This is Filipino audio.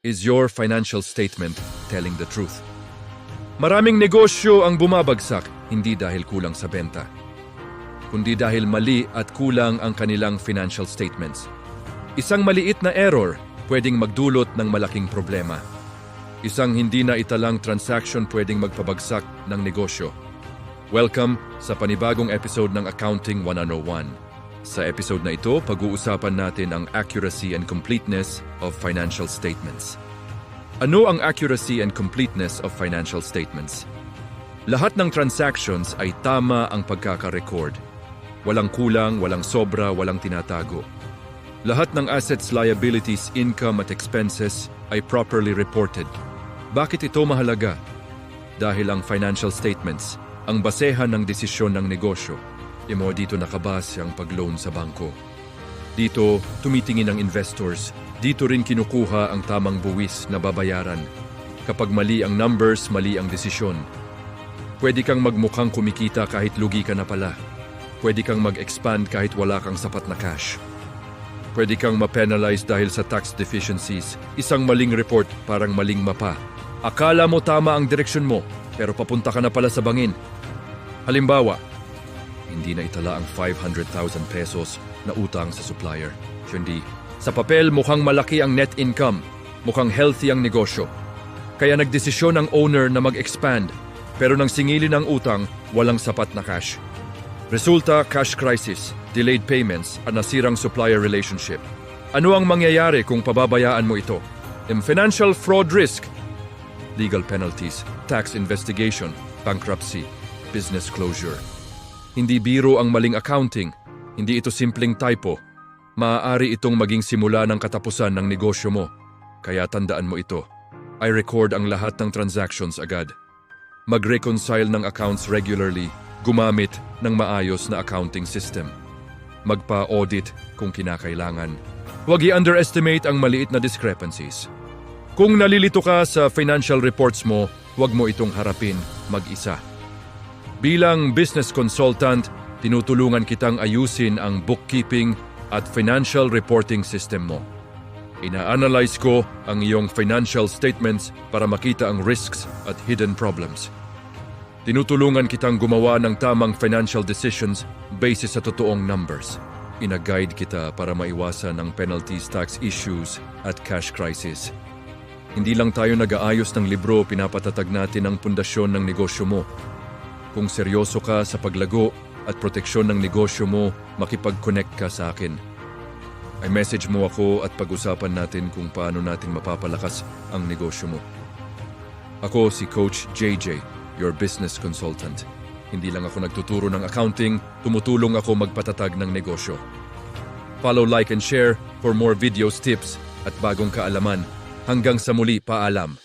Is your financial statement telling the truth? Maraming negosyo ang bumabagsak hindi dahil kulang sa benta, kundi dahil mali at kulang ang kanilang financial statements. Isang maliit na error pwedeng magdulot ng malaking problema. Isang hindi na italang transaction pwedeng magpabagsak ng negosyo. Welcome sa panibagong episode ng Accounting 101. Sa episode na ito, pag-uusapan natin ang accuracy and completeness of financial statements. Ano ang accuracy and completeness of financial statements? Lahat ng transactions ay tama ang pagkaka-record. Walang kulang, walang sobra, walang tinatago. Lahat ng assets, liabilities, income at expenses ay properly reported. Bakit ito mahalaga? Dahil ang financial statements ang basehan ng desisyon ng negosyo. Dito nakabase ang pag-loan sa bangko. Dito, tumitingin ang investors. Dito rin kinukuha ang tamang buwis na babayaran. Kapag mali ang numbers, mali ang desisyon. Pwede kang magmukhang kumikita kahit lugi ka na pala. Pwede kang mag-expand kahit wala kang sapat na cash. Pwede kang ma-penalize dahil sa tax deficiencies. Isang maling report, parang maling mapa. Akala mo tama ang direksyon mo, pero papunta ka na pala sa bangin. Halimbawa, hindi na itala ang 500,000 pesos na utang sa supplier. Kundi, sa papel mukhang malaki ang net income, mukhang healthy ang negosyo. Kaya nagdesisyon ang owner na mag-expand, pero nang singilin ang utang, walang sapat na cash. Resulta, cash crisis, delayed payments, at nasirang supplier relationship. Ano ang mangyayari kung pababayaan mo ito? Financial fraud risk, legal penalties, tax investigation, bankruptcy, business closure. Hindi biro ang maling accounting. Hindi ito simpleng typo. Maaari itong maging simula ng katapusan ng negosyo mo. Kaya tandaan mo ito. I record ang lahat ng transactions agad. Mag-reconcile ng accounts regularly. Gumamit ng maayos na accounting system. Magpa-audit kung kinakailangan. Huwag i-underestimate ang maliit na discrepancies. Kung nalilito ka sa financial reports mo, huwag mo itong harapin mag-isa. Bilang business consultant, tinutulungan kitang ayusin ang bookkeeping at financial reporting system mo. Ina-analyze ko ang iyong financial statements para makita ang risks at hidden problems. Tinutulungan kitang gumawa ng tamang financial decisions based sa totoong numbers. Ina-guide kita para maiwasan ang penalties, tax issues at cash crisis. Hindi lang tayo nag-aayos ng libro, pinapatatag natin ang pundasyon ng negosyo mo. Kung seryoso ka sa paglago at proteksyon ng negosyo mo, makipag-connect ka sa akin. Ay message mo ako at pag-usapan natin kung paano natin mapapalakas ang negosyo mo. Ako si Coach JJ, your business consultant. Hindi lang ako nagtuturo ng accounting, tumutulong ako magpatatag ng negosyo. Follow, like and share for more videos, tips at bagong kaalaman. Hanggang sa muli, paalam.